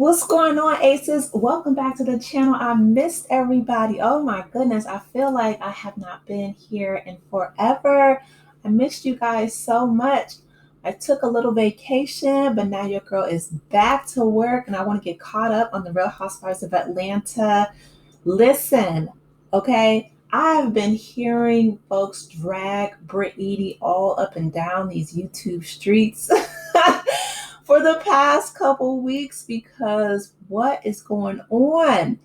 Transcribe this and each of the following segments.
What's going on, Aces? Welcome back to the channel. I missed everybody. Oh my goodness, I feel like I have not been here in forever. I missed you guys so much. I took a little vacation, but now your girl is back to work and I want to get caught up on the Real Housewives of Atlanta. Listen, okay? I've been hearing folks drag Britt Edie all up and down these YouTube streets for the past couple weeks because what is going on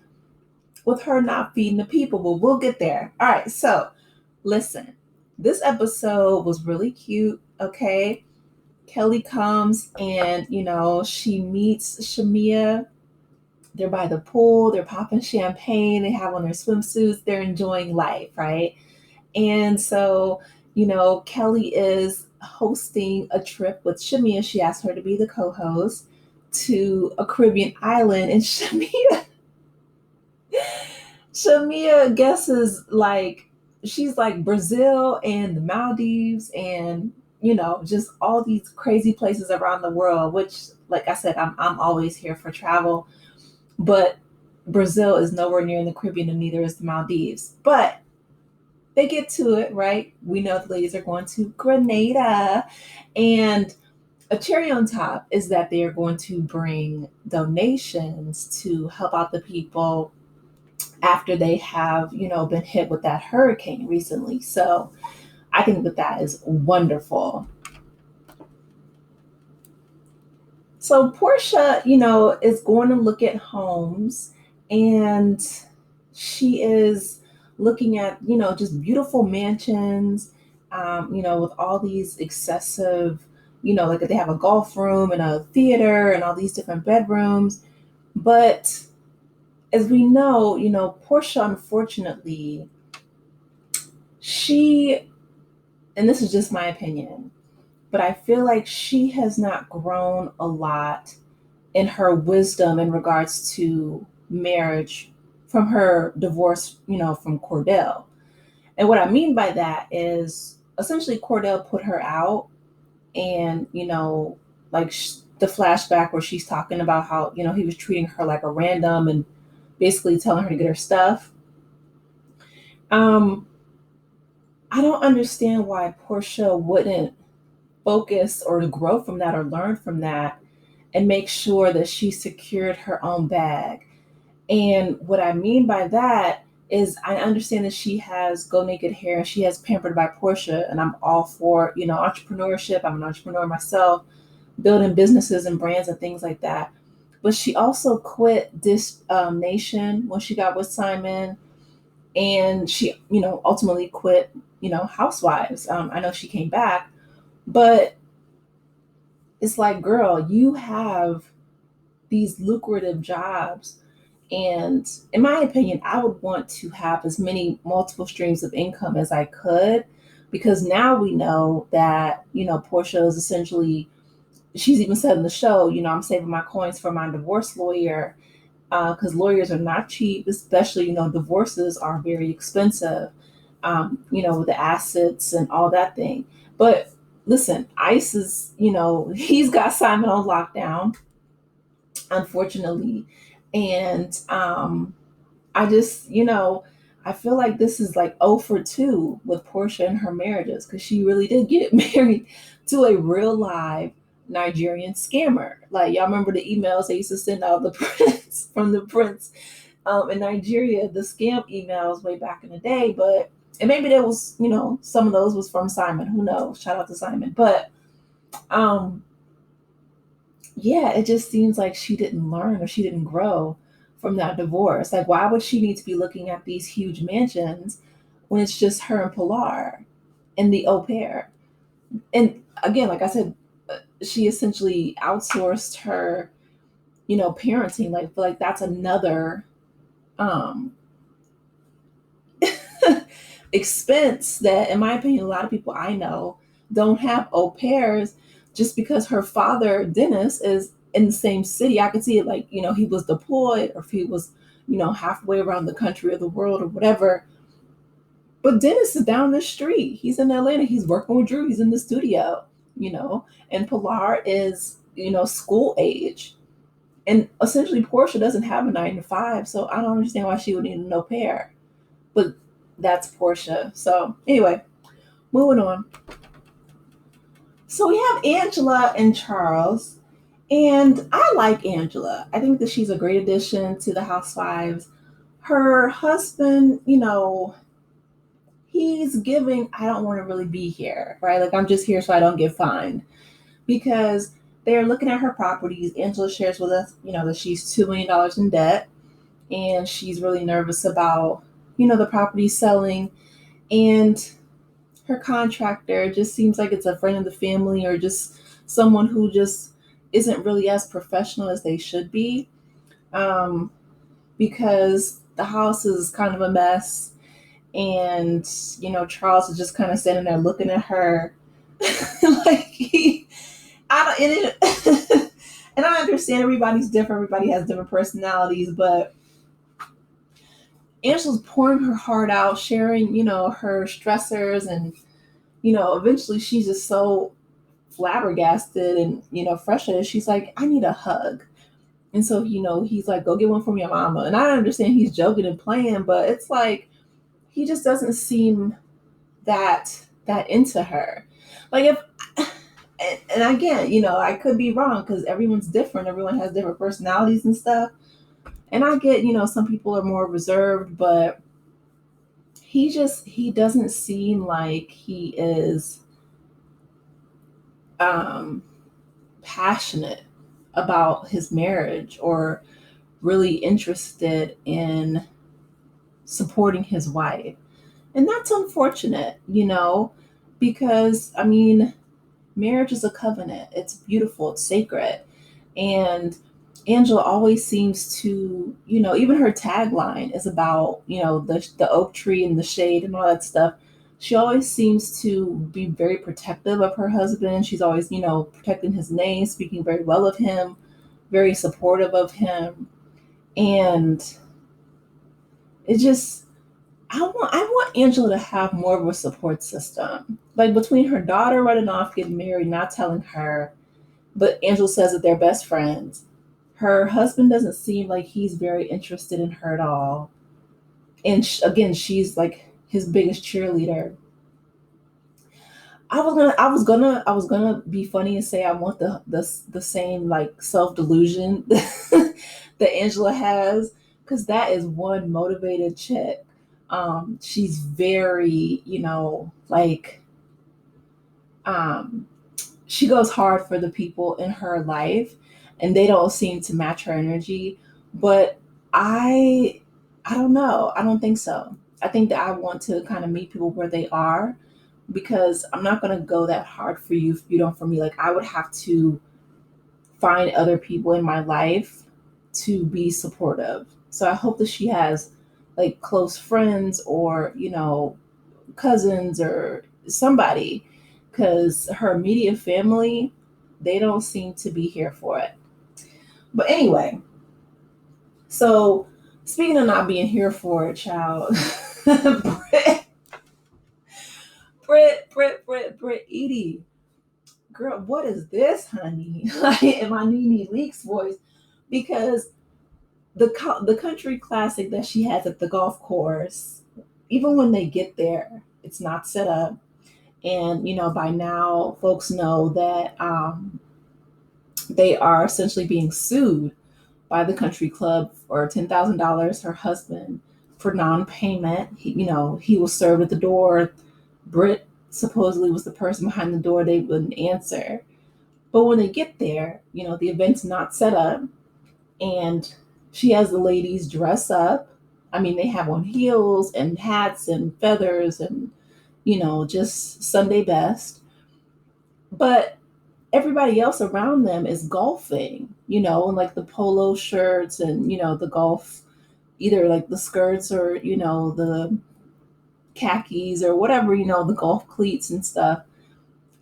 with her not feeding the people? But we'll get there. All right, so listen, this episode was really cute, okay? Kelly comes and, she meets Shamia. They're by the pool, they're popping champagne, they have on their swimsuits, they're enjoying life, right? And so, Kelly is hosting a trip with Shamia. She asked her to be the co-host to a Caribbean island, and Shamia guesses like she's like Brazil and the Maldives and just all these crazy places around the world, which like I said, I'm always here for travel. But Brazil is nowhere near in the Caribbean and neither is the Maldives. But they get to it, right? We know the ladies are going to Grenada. And a cherry on top is that they are going to bring donations to help out the people after they have, been hit with that hurricane recently. So I think that is wonderful. So Portia, is going to look at homes and she is looking at, just beautiful mansions, with all these excessive, like they have a golf room and a theater and all these different bedrooms. But as we know, Portia, unfortunately, and this is just my opinion, but I feel like she has not grown a lot in her wisdom in regards to marriage from her divorce, from Cordell. And what I mean by that is essentially Cordell put her out and, like the flashback where she's talking about how, he was treating her like a random and basically telling her to get her stuff. I don't understand why Portia wouldn't focus or grow from that or learn from that and make sure that she secured her own bag. And what I mean by that is I understand that she has Go Naked Hair, she has Pampered by Portia, and I'm all for, entrepreneurship. I'm an entrepreneur myself, building businesses and brands and things like that. But she also quit this nation when she got with Simon, and she, ultimately quit, Housewives. I know she came back, but it's like, girl, you have these lucrative jobs. And in my opinion, I would want to have as many multiple streams of income as I could, because now we know that, Portia is essentially, she's even said in the show, I'm saving my coins for my divorce lawyer, because lawyers are not cheap, especially, divorces are very expensive, with the assets and all that thing. But listen, ICE is, he's got Simon on lockdown, unfortunately. And I just, I feel like this is like 0 for 2 with Portia and her marriages, because she really did get married to a real live Nigerian scammer. Like, y'all remember the emails they used to send out the prince from the prince in Nigeria, the scam emails way back in the day. But and maybe there was, some of those was from Simon. Who knows? Shout out to Simon. But yeah, it just seems like she didn't learn or she didn't grow from that divorce. Like, why would she need to be looking at these huge mansions when it's just her and Pilar and the au pair? And again, like I said, she essentially outsourced her, parenting. Like, I feel like that's another expense that, in my opinion, a lot of people I know don't have au pairs, just because her father, Dennis, is in the same city. I could see it like, he was deployed or if he was, halfway around the country or the world or whatever. But Dennis is down the street. He's in Atlanta. He's working with Drew. He's in the studio, and Pilar is, school age. And essentially, Portia doesn't have a 9 to 5, so I don't understand why she would need an au pair. But that's Portia. So anyway, moving on. So we have Angela and Charles, and I like Angela. I think that she's a great addition to the Housewives. Her husband, he's giving, I don't want to really be here, right? Like, I'm just here so I don't get fined. Because they're looking at her properties. Angela shares with us, that she's $2 million in debt, and she's really nervous about, the property selling. And her contractor just seems like it's a friend of the family, or just someone who just isn't really as professional as they should be, um, because the house is kind of a mess. And Charles is just kind of standing there looking at her like I don't and, it, and I understand everybody's different, everybody has different personalities, but Angela's pouring her heart out, sharing her stressors, and eventually she's just so flabbergasted and frustrated. She's like, I need a hug. And so he's like, go get one from your mama. And I understand he's joking and playing, but it's like he just doesn't seem that into her. Like, if and again, I could be wrong because everyone's different, everyone has different personalities and stuff. And I get, some people are more reserved, but he doesn't seem like he is um passionate about his marriage, or really interested in supporting his wife. And that's unfortunate, because I mean, marriage is a covenant. It's beautiful, it's sacred. And Angela always seems to, even her tagline is about, the oak tree and the shade and all that stuff. She always seems to be very protective of her husband. She's always, protecting his name, speaking very well of him, very supportive of him. And it just, I want Angela to have more of a support system. Like, between her daughter running off, getting married, not telling her, but Angela says that they're best friends. Her husband doesn't seem like he's very interested in her at all. And again, she's like his biggest cheerleader. I was gonna be funny and say I want the same like self delusion that Angela has, because that is one motivated chick. She's very, like, um, she goes hard for the people in her life, and they don't seem to match her energy. But I I don't know. I don't think so. I think that I want to kind of meet people where they are, because I'm not going to go that hard for you if you don't for me. Like, I would have to find other people in my life to be supportive. So I hope that she has like close friends, or cousins, or somebody, because her immediate family, they don't seem to be here for it. But anyway, so speaking of not being here for it, child, Brit, Brit, Edie, girl, what is this, honey? Like, in my Nene Leaks voice, because the country classic that she has at the golf course, even when they get there, it's not set up. And by now folks know that they are essentially being sued by the country club for $10,000. Her husband, for non-payment. He was served at the door. Britt supposedly was the person behind the door. They wouldn't answer. But when they get there, the event's not set up, and she has the ladies dress up. I mean, they have on heels and hats and feathers, and just Sunday best. But everybody else around them is golfing, and like the polo shirts, and the golf, either like the skirts, or the khakis, or whatever, the golf cleats and stuff.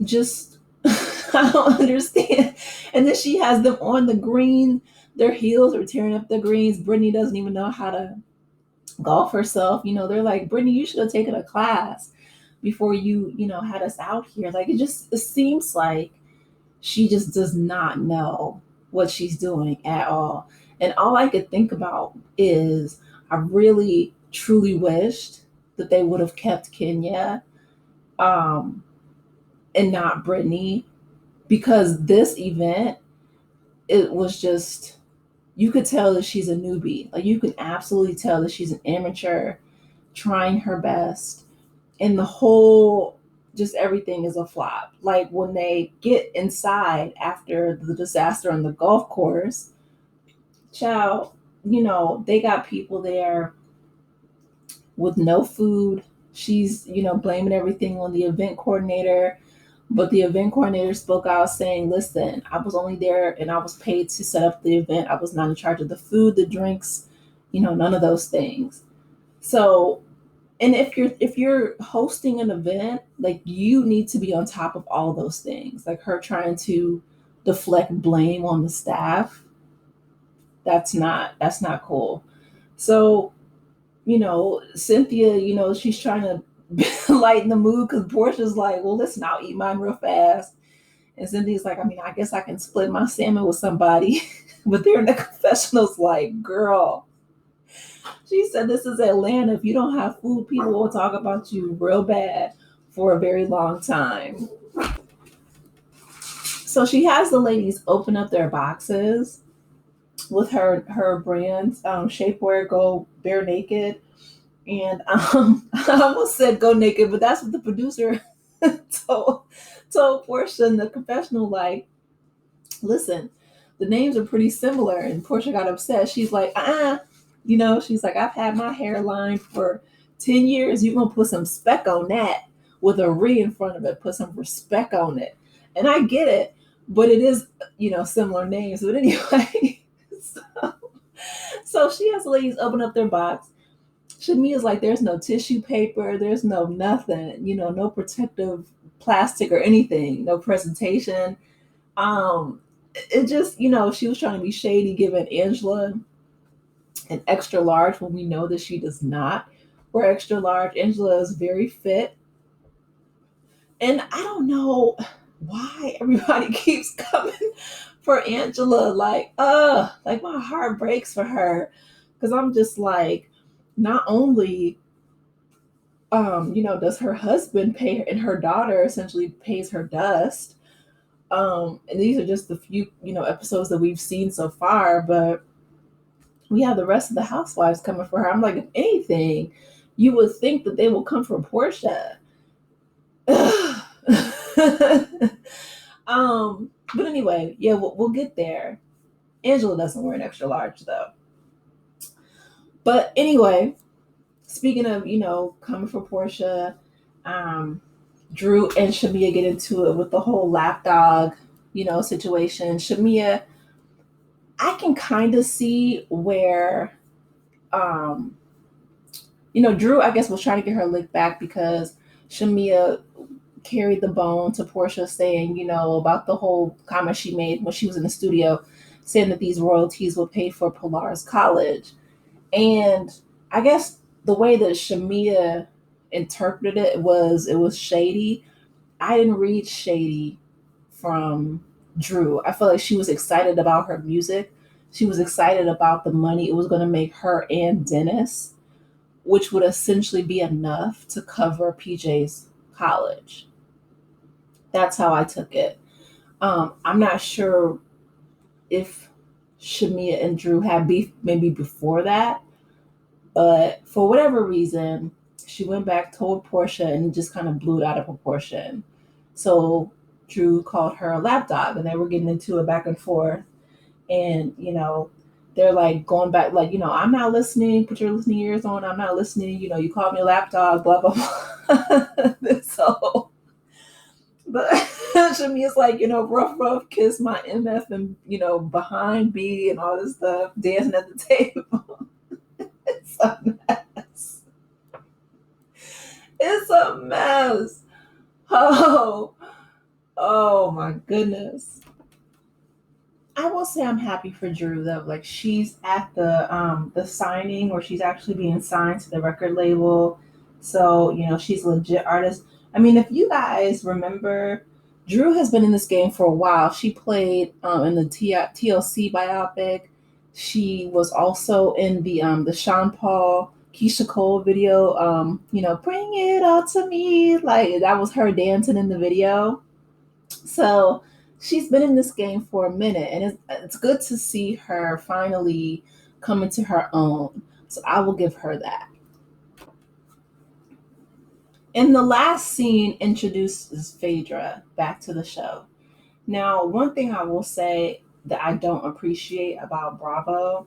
Just I don't understand. And then she has them on the green. Their heels are tearing up the greens. Brittany doesn't even know how to golf herself. They're like, Brittany, you should have taken a class before you had us out here. Like, it seems like she just does not know what she's doing at all. And all I could think about is I really truly wished that they would have kept Kenya, um, and not Brittany, because this event, it was just, you could tell that she's a newbie. Like, you can absolutely tell that she's an amateur trying her best. And the whole, just everything is a flop. Like, when they get inside after the disaster on the golf course, child, they got people there with no food. She's, blaming everything on the event coordinator. But the event coordinator spoke out saying, listen, I was only there and I was paid to set up the event. I was not in charge of the food, the drinks, none of those things. So, and if you're hosting an event, like, you need to be on top of all those things. Like, her trying to deflect blame on the staff, that's not cool. So, Cynthia, she's trying to lighten the mood because Portia's like, well, listen, I'll eat mine real fast. And Cynthia's like, I mean, I guess I can split my salmon with somebody. But they're in the confessionals like, girl, she said, this is Atlanta. If you don't have food, people will talk about you real bad for a very long time. So she has the ladies open up their boxes with her brands, shapewear, go bare naked. And I almost said go naked, but that's what the producer told told Portia in the confessional. Like, listen, the names are pretty similar. And Portia got upset. She's like, she's like, I've had my hairline for 10 years. You're gonna put some speck on that with a re in front of it. Put some respect on it. And I get it, but it is, similar names. But anyway, so she has the ladies open up their box. Shamia's like, there's no tissue paper, there's no nothing, no protective plastic or anything, no presentation. It just, she was trying to be shady, giving Angela an extra large when we know that she does not wear extra large. Angela is very fit. And I don't know why everybody keeps coming for Angela. Like my heart breaks for her. Because I'm just like, not only does her husband pay her, and her daughter essentially pays her dust. And these are just the few, episodes that we've seen so far, but we have the rest of the housewives coming for her. I'm like, if anything, you would think that they will come for Portia. But anyway, yeah, we'll get there. Angela doesn't wear an extra large though. But anyway, speaking of, coming for Portia, Drew and Shamia get into it with the whole lapdog, situation. Shamia, I can kind of see where, Drew, I guess, was trying to get her lick back because Shamia carried the bone to Portia saying, about the whole comment she made when she was in the studio saying that these royalties would pay for Pilar's college. And I guess the way that Shamia interpreted it was shady. I didn't read shady from Drew. I feel like she was excited about her music. She was excited about the money it was going to make her and Dennis, which would essentially be enough to cover PJ's college. That's how I took it. I'm not sure if Shamia and Drew had beef maybe before that, but for whatever reason, she went back, told Portia, and just kind of blew it out of proportion. So Drew called her a lapdog, and they were getting into it back and forth. And, they're like going back, like, I'm not listening, put your listening ears on, I'm not listening, you called me a lapdog, blah, blah, blah. So, but Shamia's like, rough, kiss my MF and, behind B and all this stuff, dancing at the table. It's a mess. It's a mess. Oh my goodness. I will say I'm happy for Drew though. Like, she's at the signing where she's actually being signed to the record label. So, she's a legit artist. I mean, if you guys remember Drew has been in this game for a while. She played in the TLC biopic. She was also in the Sean Paul Keisha Cole video. Bring it all to me. Like that was her dancing in the video. So she's been in this game for a minute, and it's good to see her finally come into her own. So I will give her that. And the last scene introduces Phaedra back to the show. Now, one thing I will say that I don't appreciate about Bravo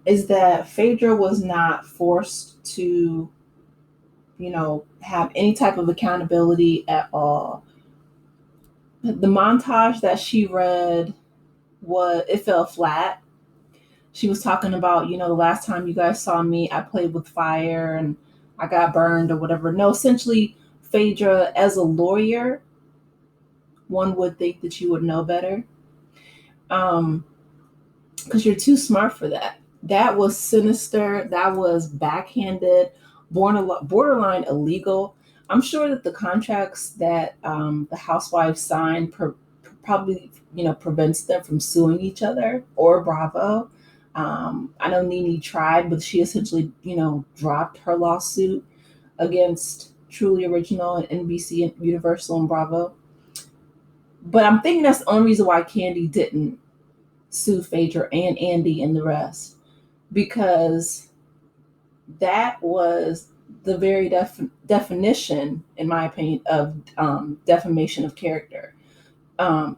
is that Phaedra was not forced to, have any type of accountability at all. The montage that she read it fell flat. She was talking about, the last time you guys saw me, I played with fire and I got burned or whatever. No, essentially, Phaedra, as a lawyer, one would think that you would know better. Because you're too smart for that. That was sinister. That was backhanded, borderline illegal. I'm sure that the contracts that the housewives signed probably, prevents them from suing each other or Bravo. I know Nene tried, but she essentially, dropped her lawsuit against Truly Original and NBC and Universal and Bravo. But I'm thinking that's the only reason why Candy didn't sue Phaedra and Andy and the rest, because that was the very definition, in my opinion, of defamation of character.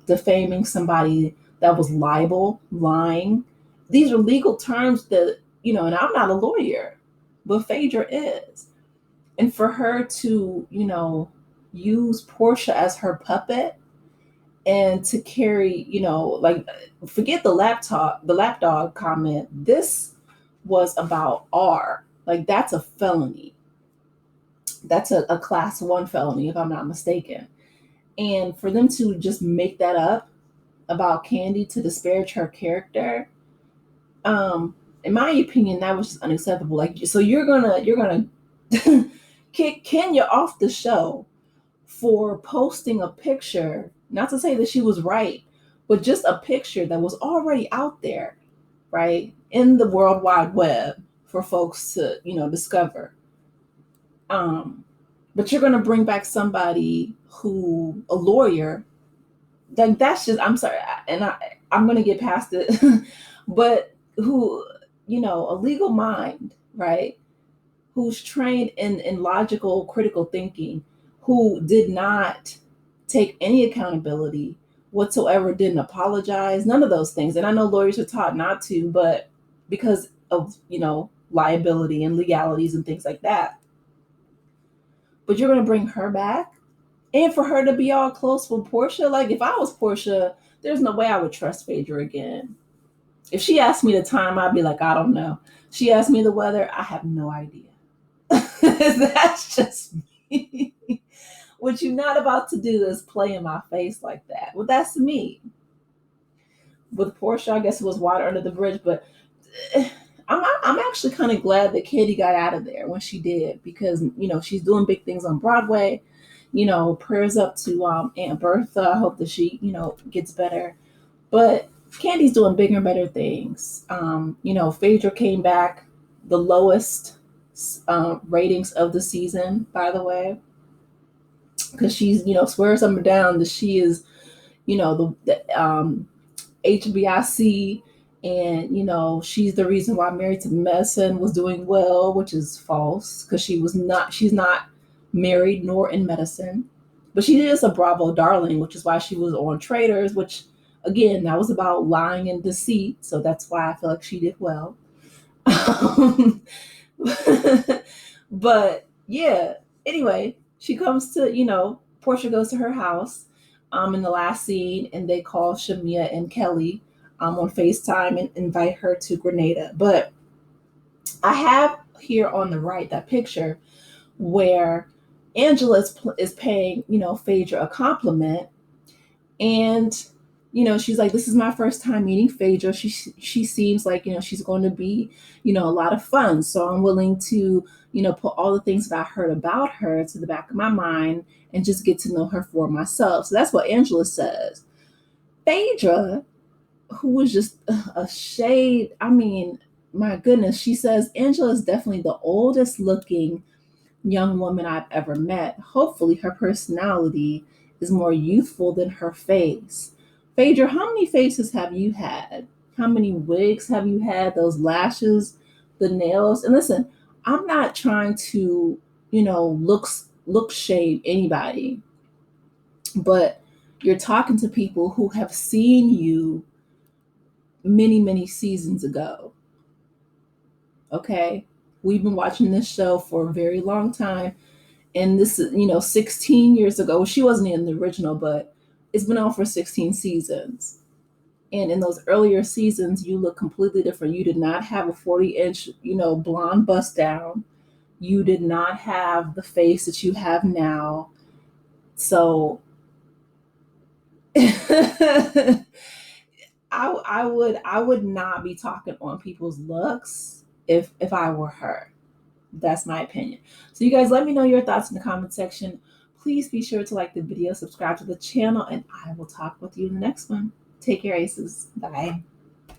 Defaming somebody that was lying. These are legal terms that, and I'm not a lawyer, but Phaedra is. And for her to, use Portia as her puppet and to carry, forget the lapdog comment. This was about R. Like, that's a felony. That's a class 1 felony, if I'm not mistaken. And for them to just make that up about Candy to disparage her character, in my opinion, that was just unacceptable. Like, so you're gonna kick Kenya off the show for posting a picture, not to say that she was right, but just a picture that was already out there, right, in the World Wide Web for folks to, discover. But you're going to bring back somebody a lawyer, like that's just, I'm sorry, I'm going to get past it, but who, a legal mind, right, who's trained in logical, critical thinking, who did not take any accountability whatsoever, didn't apologize, none of those things. And I know lawyers are taught not to, but because of, liability and legalities and things like that. But you're going to bring her back? And for her to be all close with Portia? Like, if I was Portia, there's no way I would trust Phaedra again. If she asked me the time, I'd be like, I don't know. She asked me the weather, I have no idea. That's just me. What you're not about to do is play in my face like that. Well, that's me. With Portia, I guess it was water under the bridge, but I'm actually kind of glad that Katie got out of there when she did, because she's doing big things on Broadway. Prayers up to Aunt Bertha. I hope that she gets better. But Candy's doing bigger and better things. Phaedra came back the lowest ratings of the season, by the way, because she's swears up and down that she is the HBIC, and she's the reason why Married to Medicine was doing well, which is false, because she's not married nor in medicine, but she is a Bravo darling, which is why she was on Traitors, which again, that was about lying and deceit, so that's why I feel like she did well. But yeah, anyway, she comes to, Portia goes to her house in the last scene, and they call Shamia and Kelly on FaceTime and invite her to Grenada. But I have here on the right that picture where Angela is paying, Phaedra a compliment, and She's like, this is my first time meeting Phaedra. She seems like, she's going to be, a lot of fun. So I'm willing to, put all the things that I heard about her to the back of my mind and just get to know her for myself. So that's what Angela says. Phaedra, who was just a shade, I mean, my goodness, she says Angela is definitely the oldest looking young woman I've ever met. Hopefully, her personality is more youthful than her face. Phaedra, how many faces have you had? How many wigs have you had? Those lashes, the nails. And listen, I'm not trying to, look shade anybody, but you're talking to people who have seen you many, many seasons ago. Okay? We've been watching this show for a very long time. And this is, 16 years ago. She wasn't in the original, but it's been on for 16 seasons. And in those earlier seasons, you look completely different. You did not have a 40-inch, blonde bust down. You did not have the face that you have now. So I would not be talking on people's looks if I were her. That's my opinion. So you guys let me know your thoughts in the comment section. Please be sure to like the video, subscribe to the channel, and I will talk with you in the next one. Take care, Aces. Bye.